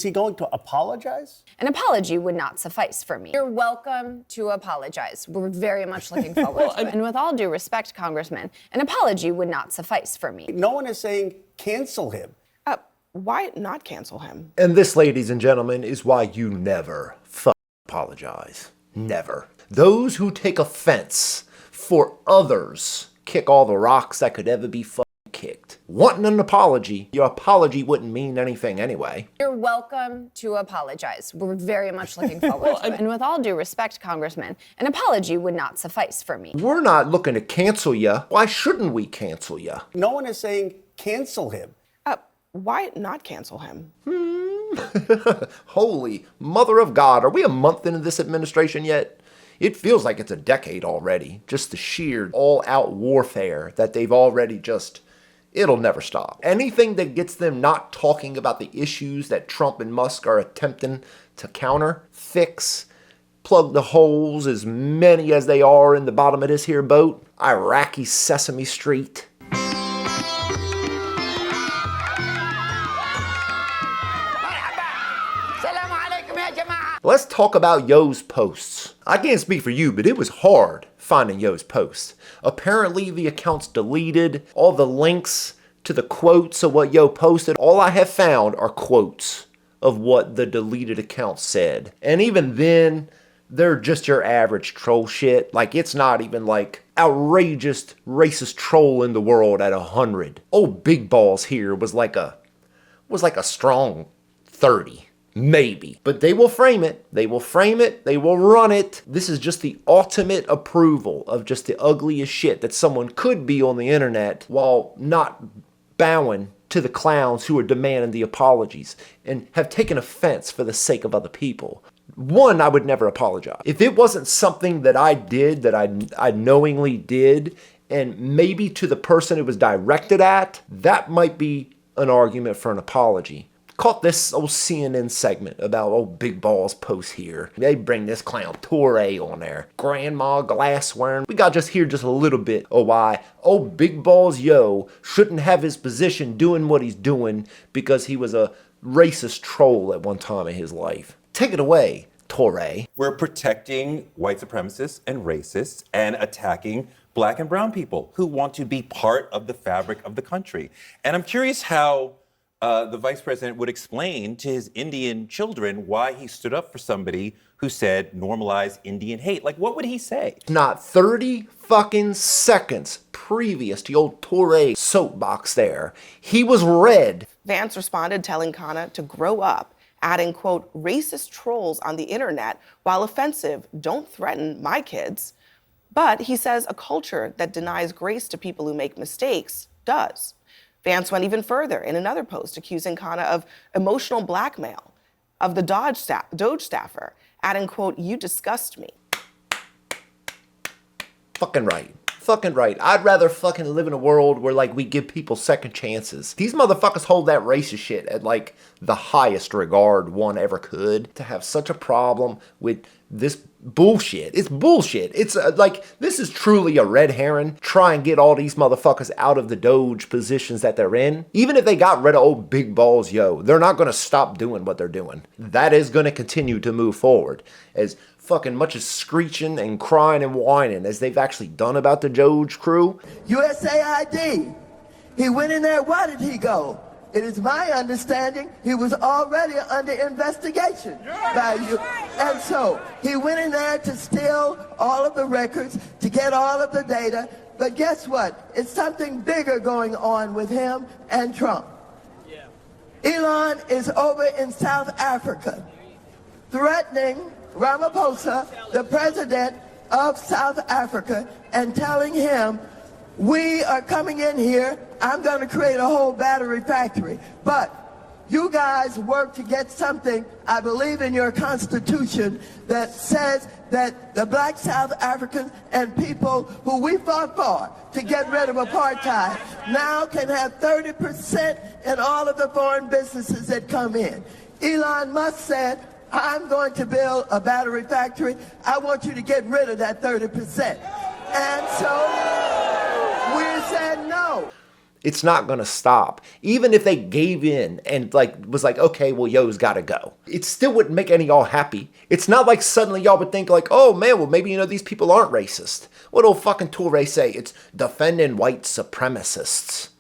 he going to apologize? An apology would not suffice for me. You're welcome to apologize. We're very much looking forward to it. And with all due respect, Congressman, an apology would not suffice for me. No one is saying cancel him. Why not cancel him? And this, ladies and gentlemen, is why you never apologize. Never. Those who take offense for others kick all the rocks that could ever be kicked. Wanting an apology, your apology wouldn't mean anything anyway. You're welcome to apologize. We're very much looking forward to it. And with all due respect, Congressman, an apology would not suffice for me. We're not looking to cancel you. Why shouldn't we cancel you? No one is saying cancel him. Why not cancel him? Holy Mother of God, are we a month into this administration yet? It feels like it's a decade already. Just the sheer all-out warfare that they've already it'll never stop. Anything that gets them not talking about the issues that Trump and Musk are attempting to counter, fix, plug the holes, as many as they are in the bottom of this here boat. Iraqi Sesame Street. Let's talk about Yo's posts. I can't speak for you, but it was hard finding Yo's posts. Apparently the account's deleted. All the links to the quotes of what Yo posted, all I have found are quotes of what the deleted account said. And even then, they're just your average troll shit. Like, it's not even like outrageous racist troll in the world at 100. Old Big Balls here was like a strong 30. Maybe. But they will frame it. They will frame it. They will run it. This is just the ultimate approval of just the ugliest shit that someone could be on the internet while not bowing to the clowns who are demanding the apologies and have taken offense for the sake of other people. One, I would never apologize. If it wasn't something that I did, that I knowingly did, and maybe to the person it was directed at, that might be an argument for an apology. Caught this old CNN segment about old Big Balls post here. They bring this clown Touré on there. Grandma glass wearing. We got just hear just a little bit of why old Big Balls Yo shouldn't have his position doing what he's doing because he was a racist troll at one time in his life. Take it away, Touré. We're protecting white supremacists and racists and attacking black and brown people who want to be part of the fabric of the country. And I'm curious how the vice president would explain to his Indian children why he stood up for somebody who said normalize Indian hate. Like, what would he say? Not 30 fucking seconds previous to old Touré soapbox there, he was red. Vance responded telling Khanna to grow up, adding, quote, racist trolls on the internet, while offensive, don't threaten my kids. But he says a culture that denies grace to people who make mistakes does. Vance went even further in another post, accusing Khanna of emotional blackmail of the Doge staffer, adding, quote, you disgust me. Fucking right. Fucking right. I'd rather fucking live in a world where, like, we give people second chances. These motherfuckers hold that racist shit at, like, the highest regard one ever could. To have such a problem with this bullshit. It's bullshit. It's like, this is truly a red herring. Try and get all these motherfuckers out of the Doge positions that they're in. Even if they got rid of old Big Balls Yo, they're not going to stop doing what they're doing. That is going to continue to move forward. As fucking much as screeching and crying and whining as they've actually done about the Doge crew. USAID. He went in there, why did he go? It is my understanding he was already under investigation by you. And so he went in there to steal all of the records, to get all of the data. But guess what? It's something bigger going on with him and Trump. Elon is over in South Africa threatening Ramaphosa, the president of South Africa, and telling him, we are coming in here, I'm going to create a whole battery factory. But you guys work to get something, I believe in your constitution, that says that the black South Africans and people who we fought for to get rid of apartheid now can have 30% in all of the foreign businesses that come in. Elon Musk said, I'm going to build a battery factory. I want you to get rid of that 30%. And so we said no. It's not gonna stop. Even if they gave in and was like, okay, well, yo's gotta go. It still wouldn't make any of y'all happy. It's not like suddenly y'all would think like, oh man, well maybe these people aren't racist. What old fucking Toure say? It's defending white supremacists.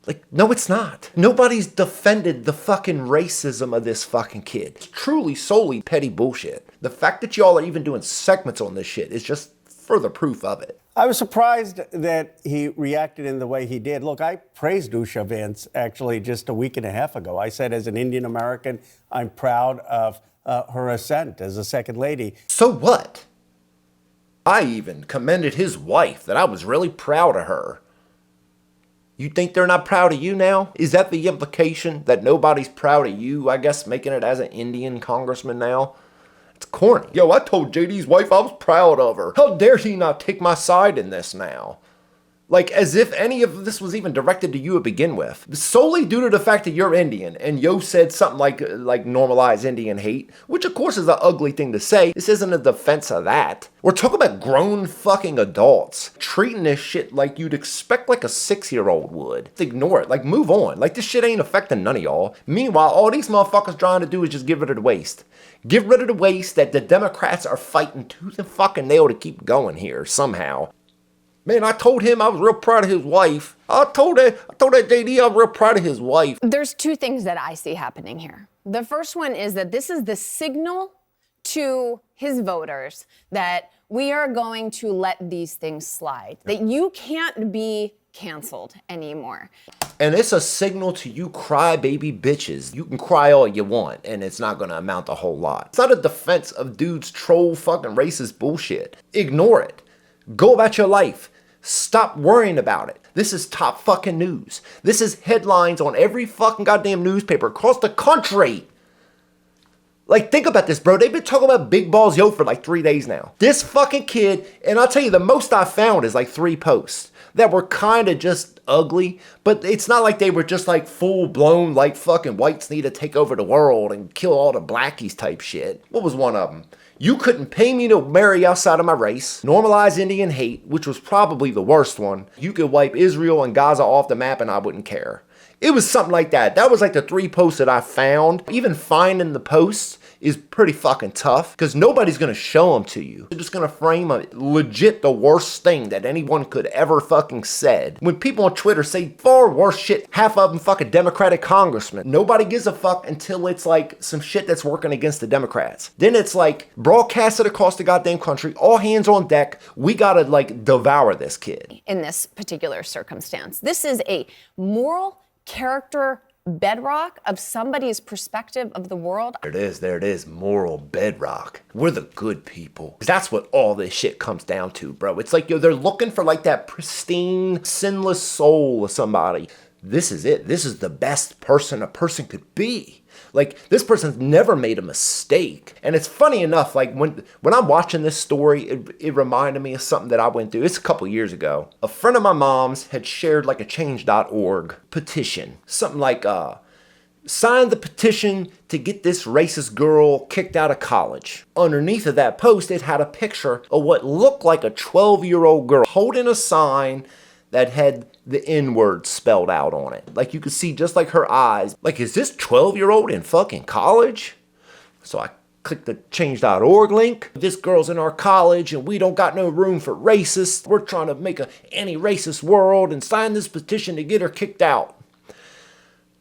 Like, no, it's not. Nobody's defended the fucking racism of this fucking kid. It's truly, solely petty bullshit. The fact that y'all are even doing segments on this shit is just further proof of it. I was surprised that he reacted in the way he did. Look, I praised Usha Vance actually just a week and a half ago. I said, as an Indian American, I'm proud of her ascent as a second lady. So what? I even commended his wife, that I was really proud of her. You think they're not proud of you now? Is that the implication, that nobody's proud of you, I guess, making it as an Indian congressman now? It's corny. Yo, I told JD's wife I was proud of her. How dare he not take my side in this now? Like, as if any of this was even directed to you to begin with. Solely due to the fact that you're Indian, and Yo said something like normalize Indian hate, which of course is an ugly thing to say. This isn't a defense of that. We're talking about grown fucking adults treating this shit like you'd expect like a 6-year-old would. Ignore it. Like, move on. Like, this shit ain't affecting none of y'all. Meanwhile, all these motherfuckers trying to do is just get rid of the waste. Get rid of the waste that the Democrats are fighting tooth and fucking nail to keep going here somehow. Man, I told him I was real proud of his wife. I told that JD I'm real proud of his wife. There's two things that I see happening here. The first one is that this is the signal to his voters that we are going to let these things slide, that you can't be canceled anymore. And it's a signal to you crybaby bitches. You can cry all you want, and it's not gonna amount to a whole lot. It's not a defense of dudes troll fucking racist bullshit. Ignore it. Go about your life. Stop worrying about it. This is top fucking news. This is headlines on every fucking goddamn newspaper across the country. Like, think about this, bro. They've been talking about Big Balls Yo for like 3 days now. This fucking kid, and I'll tell you, the most I found is like 3 posts that were kind of just ugly, but it's not like they were just like full blown, like fucking whites need to take over the world and kill all the blackies type shit. What was one of them? You couldn't pay me to marry outside of my race. Normalize Indian hate, which was probably the worst one. You could wipe Israel and Gaza off the map and I wouldn't care. It was something like that. That was like the 3 posts that I found. Even finding the posts is pretty fucking tough because nobody's going to show them to you. They're just going to frame a legit the worst thing that anyone could ever fucking said. When people on Twitter say far worse shit, half of them fucking Democratic congressmen. Nobody gives a fuck until it's like some shit that's working against the Democrats. Then it's like broadcasted across the goddamn country, all hands on deck. We gotta like devour this kid. In this particular circumstance, this is a moral character bedrock of somebody's perspective of the world. There it is, moral bedrock. We're the good people. That's what all this shit comes down to, bro. It's like, yo, they're looking for like that pristine, sinless soul of somebody. This is it. This is the best person a person could be. Like, this person's never made a mistake. And it's funny enough, like, when I'm watching this story, it reminded me of something that I went through. It's a couple years ago. A friend of my mom's had shared, like, a change.org petition. Something like, sign the petition to get this racist girl kicked out of college. Underneath of that post, it had a picture of what looked like a 12-year-old girl holding a sign that had the N-word spelled out on it. Like, you could see just like her eyes. Like, is this 12-year-old in fucking college? So I clicked the change.org link. This girl's in our college and we don't got no room for racists. We're trying to make an anti-racist world and sign this petition to get her kicked out.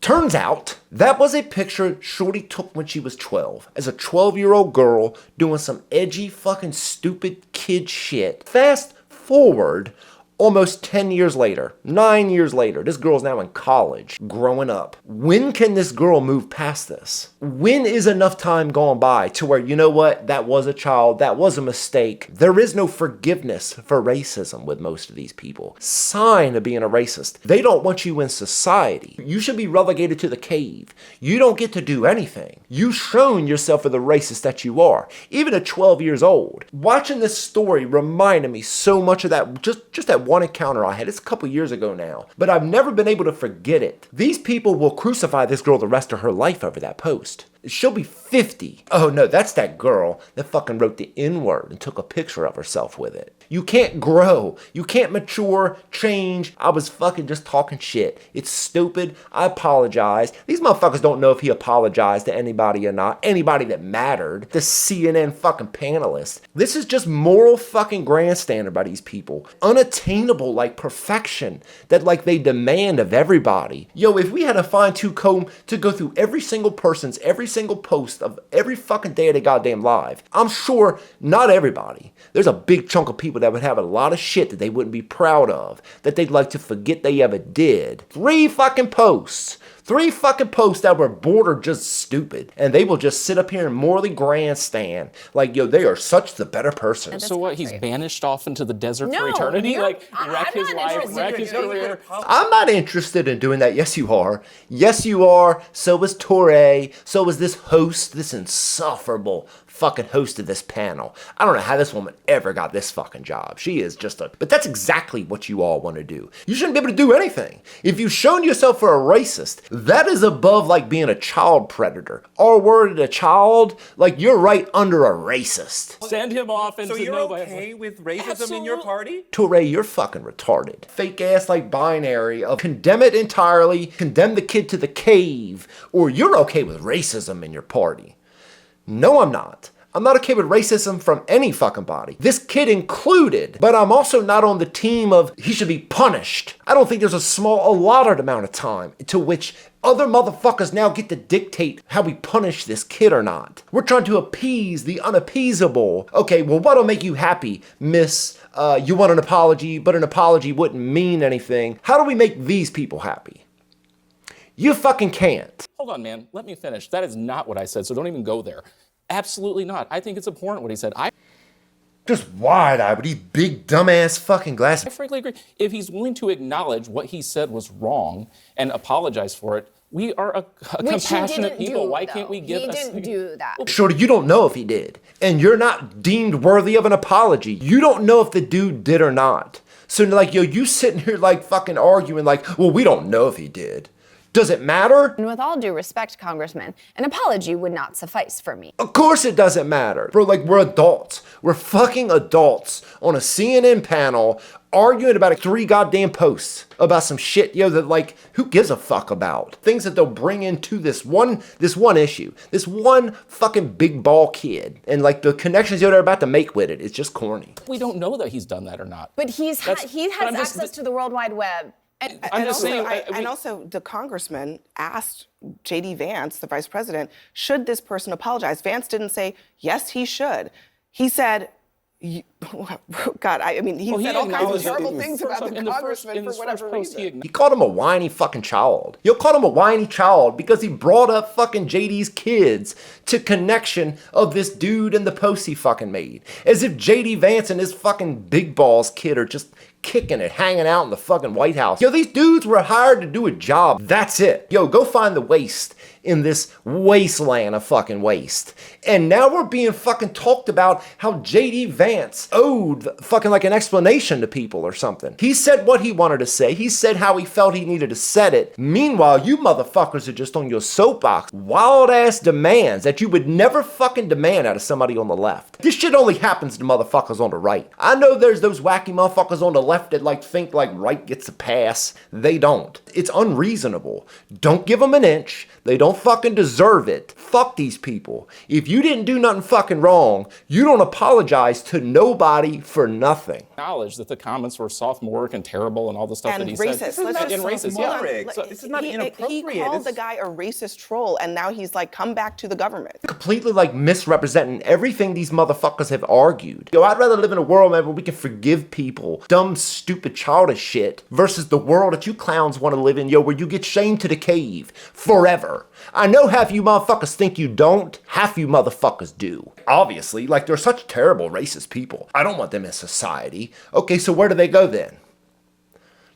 Turns out, that was a picture Shorty took when she was 12, as a 12-year-old girl doing some edgy fucking stupid kid shit. Fast forward, almost 10 years later, 9 years later, this girl's now in college, growing up. When can this girl move past this? When is enough time gone by to where, you know what, that was a child, that was a mistake. There is no forgiveness for racism with most of these people. Sign of being a racist. They don't want you in society. You should be relegated to the cave. You don't get to do anything. You've shown yourself for the racist that you are, even at 12 years old. Watching this story reminded me so much of that, just that one encounter I had. It's a couple years ago now, but I've never been able to forget it. These people will crucify this girl the rest of her life over that post. She'll be 50. Oh no, that's that girl that fucking wrote the N-word and took a picture of herself with it. You can't grow. You can't mature, change. I was fucking just talking shit. It's stupid. I apologize. These motherfuckers don't know if he apologized to anybody or not. Anybody that mattered. The CNN fucking panelists. This is just moral fucking grandstander by these people. Unattainable like perfection that like they demand of everybody. Yo, if we had a fine-tooth comb to go through every single person's, every single post of every fucking day of the goddamn live, I'm sure not everybody. There's a big chunk of people that would have a lot of shit that they wouldn't be proud of, that they'd like to forget they ever did. 3 fucking posts. 3 fucking posts that were border just stupid. And they will just sit up here and morally grandstand. Like, yo, they are such the better person. So what, he's banished off into the desert No, for eternity? you're- Like, wreck I'm his not life, interested wreck in his doing career? I'm not interested in doing that. Yes, you are. Yes, you are. So is Torre. So is this host, this insufferable fucking host of this panel. I don't know how this woman ever got this fucking job. She is just a... But that's exactly what you all want to do. You shouldn't be able to do anything. If you've shown yourself for a racist, that is above like being a child predator. R-worded a child, like you're right under a racist. Send him off into So you're nowhere. okay with racism in your party? Torre, you're fucking retarded. Fake ass like binary of condemn it entirely, condemn the kid to the cave, or you're okay with racism in your party. No, I'm not. I'm not okay with racism from any fucking body. This kid included, but I'm also not on the team of he should be punished. I don't think there's a allotted amount of time to which other motherfuckers now get to dictate how we punish this kid or not. We're trying to appease the unappeasable. Okay, well, what'll make you happy, miss? You want an apology, but an apology wouldn't mean anything. How do we make these people happy? You fucking can't. Hold on, man. Let me finish. That is not what I said, so don't even go there. Absolutely not. I think it's abhorrent what he said. I Just wide-eyed with these big dumbass fucking glasses. frankly agree. If he's willing to acknowledge what he said was wrong and apologize for it, we are a Which he compassionate didn't people. do, Why can't we though. give He us... didn't do that. Shorty, you don't know if he did. And you're not deemed worthy of an apology. You don't know if the dude did or not. So like, yo, you sitting here like fucking arguing like, well, we don't know if he did. Does it matter? And with all due respect, Congressman, an apology would not suffice for me. Of course it doesn't matter. Bro, like we're adults. We're fucking adults on a CNN panel arguing about 3 goddamn posts about some shit, yo, that like, who gives a fuck about? Things that they'll bring into this one issue. This one fucking big ball kid. And like the connections they're about to make with it, it's just corny. We don't know that he's done that or not. But he But has I'm just- access to the World Wide Web. And I'm just saying... And also, the congressman asked J.D. Vance, the vice president, should this person apologize? Vance didn't say, yes, he should. He said, God, I mean, he said all kinds of terrible things about the congressman for whatever reason. He called him a whiny fucking child. You called him a whiny child because he brought up fucking JD's kids to connection of this dude and the post he fucking made. As if JD Vance and his fucking big balls kid are just kicking it, hanging out in the fucking White House. Yo, these dudes were hired to do a job. That's it. Yo, go find the waste in this wasteland of fucking waste. And now we're being fucking talked about how JD Vance owed fucking like an explanation to people or something. He said what he wanted to say. He said how he felt he needed to say it. Meanwhile, you motherfuckers are just on your soapbox. Wild ass demands that you would never fucking demand out of somebody on the left. This shit only happens to motherfuckers on the right. I know there's those wacky motherfuckers on the left that like think like right gets a pass. They don't. It's unreasonable. Don't give them an inch. They don't fucking deserve it. Fuck these people. If you didn't do nothing fucking wrong, you don't apologize to nobody for nothing. Acknowledge that the comments were sophomoric and terrible and all the stuff And that he racist. said. Let's And just racist, yeah. sophomoric. So this is not He inappropriate. called This- the guy a racist troll, and now he's like, come back to the government. Completely like misrepresenting everything these motherfuckers have argued. Yo, I'd rather live in a world, man, where we can forgive people dumb, stupid, childish shit versus the world that you clowns want to live in, yo, where you get shamed to the cave forever. I know half you motherfuckers think you don't, half you motherfuckers do. Obviously, like they're such terrible racist people. I don't want them in society. Okay, so where do they go then?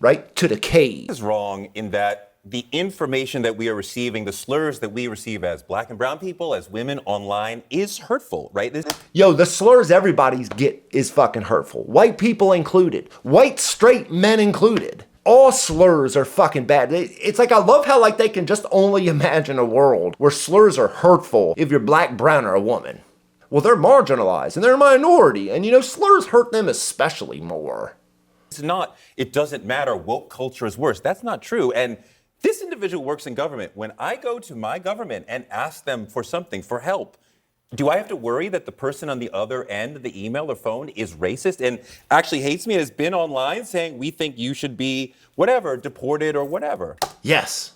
Right? To the cave. is wrong in that the information that we are receiving, the slurs that we receive as black and brown people, as women online, is hurtful, right? Yo, the slurs everybody's get is fucking hurtful. White people included. White straight men included. all slurs are fucking bad. It's like, I love how like they can just only imagine a world where slurs are hurtful if you're black, brown, or a woman. Well, they're marginalized and they're a minority, and you know, slurs hurt them especially more. It's not, it doesn't matter, woke culture is worse. That's not true. And this individual works in government. When I go to my government and ask them for something, for help, do I have to worry that the person on the other end of the email or phone is racist and actually hates me and has been online saying, we think you should be whatever, deported or whatever? Yes.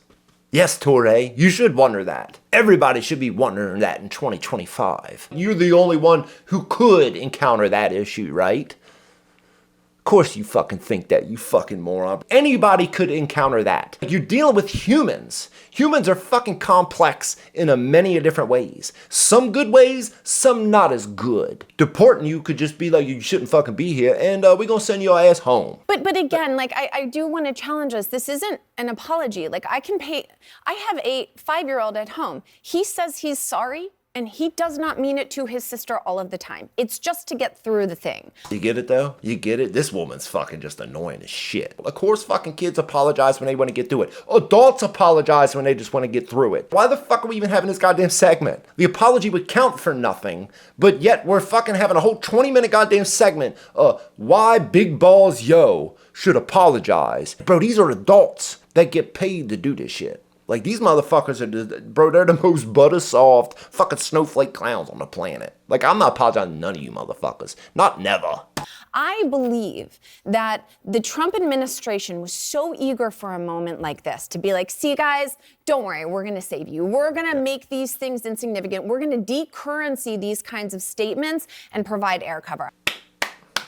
Yes, Touré, you should wonder that. Everybody should be wondering that in 2025. You're the only one who could encounter that issue, right? Of course you fucking think that, you fucking moron. Anybody could encounter that. You're dealing with humans. Humans are fucking complex in many different ways. Some good ways, some not as good. Deporting you could just be like, you shouldn't fucking be here, and we're gonna send your ass home. But again, like I do want to challenge us. This isn't an apology. Like I have a 5-year-old at home. He says he's sorry, and he does not mean it to his sister all of the time. It's just to get through the thing. You get it though? You get it? This woman's fucking just annoying as shit. Of course fucking kids apologize when they want to get through it. Adults apologize when they just want to get through it. Why the fuck are we even having this goddamn segment? The apology would count for nothing, but yet we're fucking having a whole 20-minute goddamn segment why Big Balls Yo should apologize. Bro, these are adults that get paid to do this shit. Like, these motherfuckers are, bro, they're the most butter-soft fucking snowflake clowns on the planet. Like, I'm not apologizing to none of you motherfuckers. Not never. I believe that the Trump administration was so eager for a moment like this to be like, see guys, don't worry, we're gonna save you. We're gonna make these things insignificant. We're gonna decurrency these kinds of statements and provide air cover.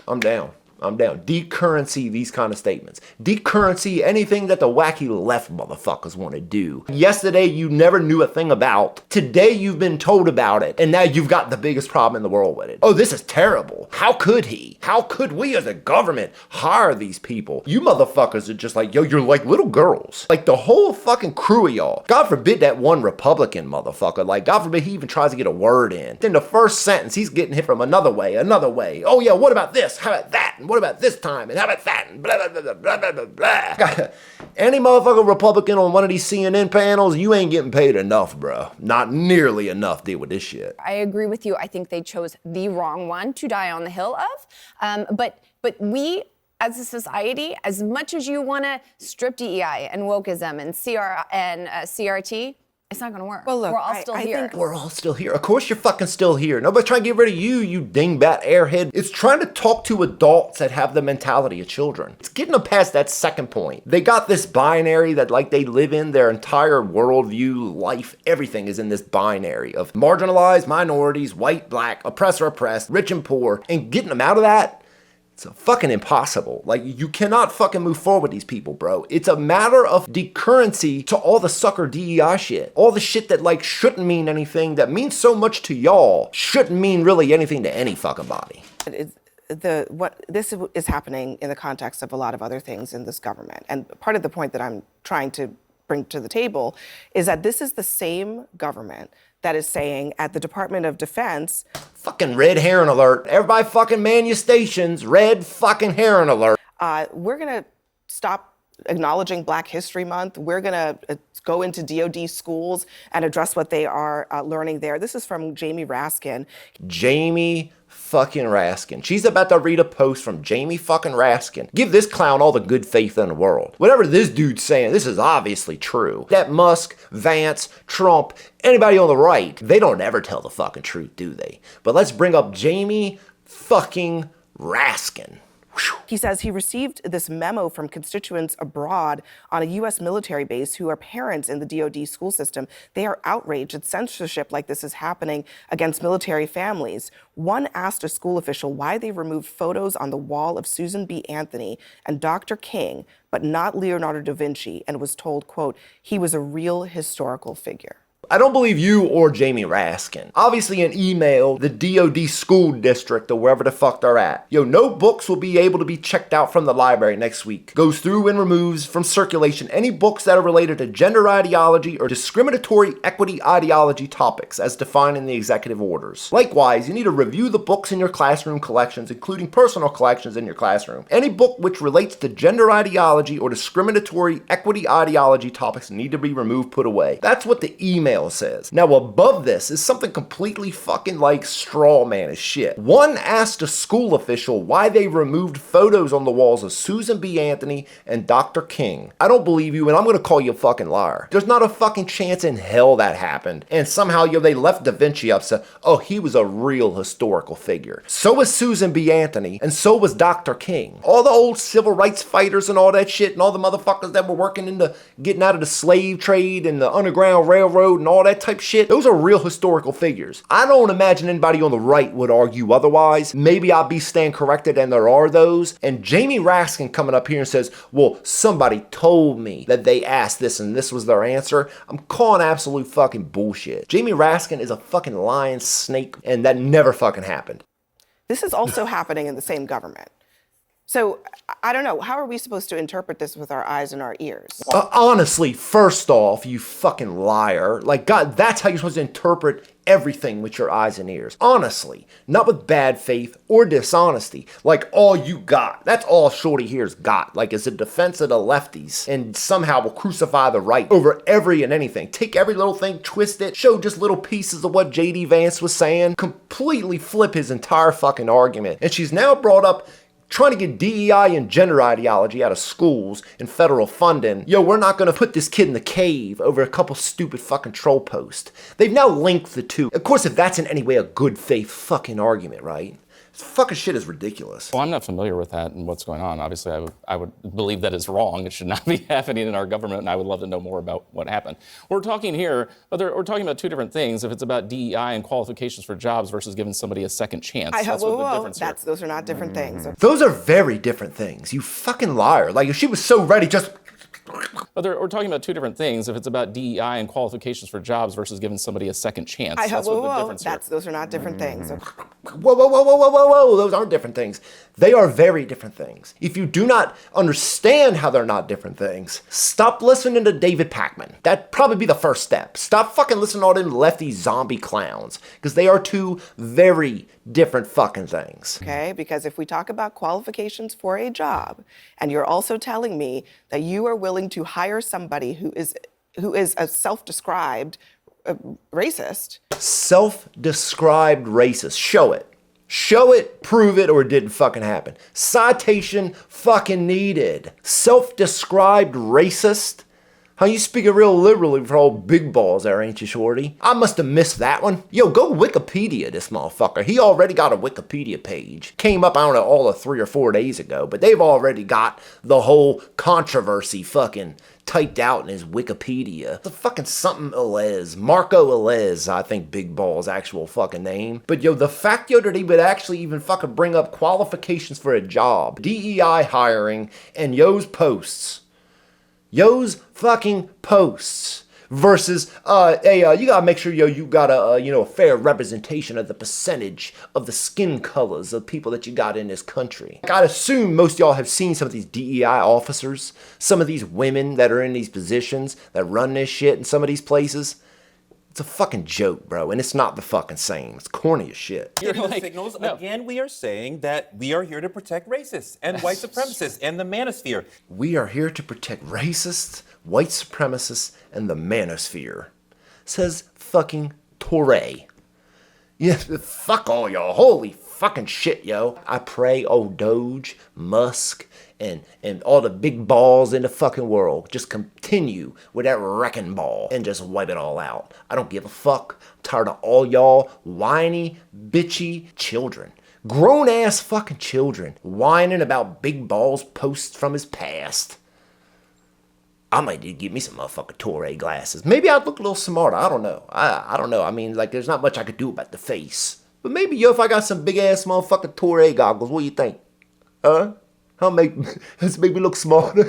I'm down. Decurrency these kind of statements. Decurrency anything that the wacky left motherfuckers want to do. Yesterday you never knew a thing about. Today you've been told about it. And now you've got the biggest problem in the world with it. Oh, this is terrible. How could he? How could we as a government hire these people? You motherfuckers are just like, yo, you're like little girls. Like the whole fucking crew of y'all. God forbid that one Republican motherfucker. Like God forbid he even tries to get a word in. Then the first sentence he's getting hit from another way. Oh yeah, what about this? How about that? And what about this time? And how about that? And blah, blah, blah, blah, blah, blah, blah. Any motherfucker Republican on one of these CNN panels, you ain't getting paid enough, bro. Not nearly enough to deal with this shit. I agree with you. I think they chose the wrong one to die on the hill of. But we, as a society, as much as you want to strip DEI and wokeism and CRT, it's not gonna work. Well, look, we're all still here. We're all still here. Of course you're fucking still here. Nobody's trying to get rid of you, you dingbat airhead. It's trying to talk to adults that have the mentality of children. It's getting them past that second point. They got this binary that like they live in their entire worldview, life, everything is in this binary of marginalized minorities, white, black, oppressor, oppressed, rich and poor, and getting them out of that, it's fucking impossible. Like, you cannot fucking move forward with these people, bro. It's a matter of decurrency to all the sucker DEI shit. All the shit that, like, shouldn't mean anything, that means so much to y'all, shouldn't mean really anything to any fucking body. This is happening in the context of a lot of other things in this government. And part of the point that I'm trying to bring to the table is that this is the same government that is saying at the Department of Defense, fucking red herring alert. Everybody fucking man your stations. Red fucking herring alert. We're gonna stop acknowledging Black History Month. We're gonna go into DoD schools and address what they are learning there. This is from Jamie Raskin. Jamie fucking Raskin. She's about to read a post from Jamie fucking Raskin. Give this clown all the good faith in the world. Whatever this dude's saying, this is obviously true. That Musk, Vance, Trump, anybody on the right, they don't ever tell the fucking truth, do they? But let's bring up Jamie fucking Raskin. He says he received this memo from constituents abroad on a U.S. military base who are parents in the DoD school system. They are outraged that censorship like this is happening against military families. One asked a school official why they removed photos on the wall of Susan B. Anthony and Dr. King, but not Leonardo da Vinci, and was told, quote, he was a real historical figure. I don't believe you or Jamie Raskin. Obviously an email, the DOD school district or wherever the fuck they're at. Yo, no books will be able to be checked out from the library next week. Goes through and removes from circulation any books that are related to gender ideology or discriminatory equity ideology topics as defined in the executive orders. Likewise, you need to review the books in your classroom collections, including personal collections in your classroom. Any book which relates to gender ideology or discriminatory equity ideology topics need to be removed, put away. That's what the email says. Now above this is something completely fucking like straw man as shit. One asked a school official why they removed photos on the walls of Susan B. Anthony and Dr. King. I don't believe you and I'm gonna call you a fucking liar. There's not a fucking chance in hell that happened. And somehow, they left Da Vinci up so, oh, he was a real historical figure. So was Susan B. Anthony and so was Dr. King. All the old civil rights fighters and all that shit and all the motherfuckers that were working into getting out of the slave trade and the Underground Railroad and all that type shit, those are real historical figures. I don't imagine anybody on the right would argue otherwise. Maybe I'll be stand corrected and there are those. And Jamie Raskin coming up here and says, well, somebody told me that they asked this and this was their answer. I'm calling absolute fucking bullshit. Jamie Raskin is a fucking lying snake and that never fucking happened. This is also happening in the same government. So I don't know, how are we supposed to interpret this with our eyes and our ears? Honestly, first off, you fucking liar. Like, God, that's how you're supposed to interpret everything with your eyes and ears. Honestly, not with bad faith or dishonesty. Like, all you got. That's all Shorty here's got. Like, is a defense of the lefties and somehow will crucify the right over every and anything. Take every little thing, twist it, show just little pieces of what J.D. Vance was saying, completely flip his entire fucking argument. And she's now brought up trying to get DEI and gender ideology out of schools and federal funding. Yo, we're not gonna put this kid in the cave over a couple stupid fucking troll posts. They've now linked the two. Of course, if that's in any way a good faith fucking argument, right? This fucking shit is ridiculous. Well, I'm not familiar with that and what's going on. Obviously, I would believe that is wrong. It should not be happening in our government, and I would love to know more about what happened. We're talking here, we're talking about two different things. If it's about DEI and qualifications for jobs versus giving somebody a second chance. That's what the difference here. Those are not different things. Those are very different things. You fucking liar. Like, if she was so ready, just... But we're talking about two different things. If it's about DEI and qualifications for jobs versus giving somebody a second chance. That's what the difference here. Those are not different things. Whoa. Those aren't different things. They are very different things. If you do not understand how they're not different things, stop listening to David Pakman. That'd probably be the first step. Stop fucking listening to all them lefty zombie clowns. Because they are two very different fucking things. Okay, because if we talk about qualifications for a job, and you're also telling me that you are willing to hire somebody who is a self-described racist. Self-described racist. Show it. Show it, prove it, or it didn't fucking happen. Citation fucking needed. Self-described racist? How you speaking real liberally for all big balls there, ain't you, Shorty? I must have missed that one. Yo, go Wikipedia this motherfucker. He already got a Wikipedia page. Came up, I don't know, all of 3 or 4 days ago, but they've already got the whole controversy fucking typed out in his Wikipedia. The fucking something Elez. Marco Elez, I think Big Ball's actual fucking name. But yo, the fact that he would actually even fucking bring up qualifications for a job, DEI hiring, and Yo's posts. Yo's fucking posts versus, you gotta make sure, you got a fair representation of the percentage of the skin colors of people that you got in this country. Like, I'd assume most of y'all have seen some of these DEI officers, some of these women that are in these positions that run this shit in some of these places. It's a fucking joke, bro, and it's not the fucking same. It's corny as shit. Signals, again, we are saying that we are here to protect racists and white supremacists and the manosphere. We are here to protect racists, white supremacists, and the manosphere. Says fucking Touré. Yeah, fuck all y'all. Holy fucking shit, yo. I pray old Doge, Musk, and all the big balls in the fucking world just continue with that wrecking ball and just wipe it all out. I don't give a fuck. I'm tired of all y'all whiny, bitchy children. Grown-ass fucking children whining about Big Ball's posts from his past. I might need to get me some motherfucking Touré glasses. Maybe I'd look a little smarter. I don't know. I don't know. I mean, like, there's not much I could do about the face. But maybe, if I got some big-ass motherfucking Touré goggles, what do you think? Huh? Let's make me look smarter.